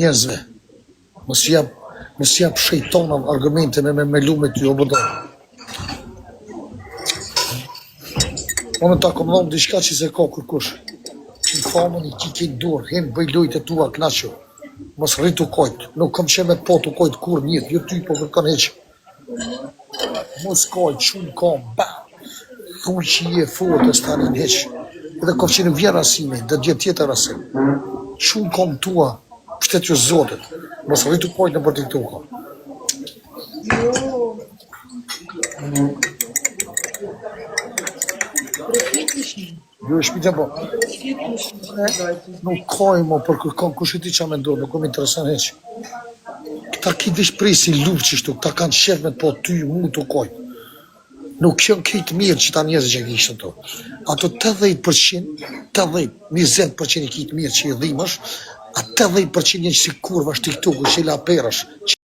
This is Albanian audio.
njerëzve. Mos jap shejtonam argumente me lume ty o bëdo. Unë ta kom dhomë diçka që se ka kërkush. Që famën i kiki dur, hem bëj lujtë tua knaqo. Mos rritu kojt, nuk kam që me po të kojt kur njët, jo ty po kërkan heq. Mos kojt, shumë kam, bam. Thuj që je fort e stanin heq. Edhe kom që në vjera asime, dhe gjë tjetër asim. Shumë kam tua, pështet ju zotit. Mos rritu kojt në për t'i tuka. Jo, shpita po. Nuk kaj mo, për kërkon kushit i qa me ndodhë, nuk kom interesan heq. Këta ki vish presi luft qështu, këta kanë shef me po ty mu të kaj. Nuk janë këtë mirë që ta njerëzë që kishtë të. Ato 80%, 20% i këtë mirë që i dhimësh, a 80% janë që si kurva shtiktu, ku shila perësh.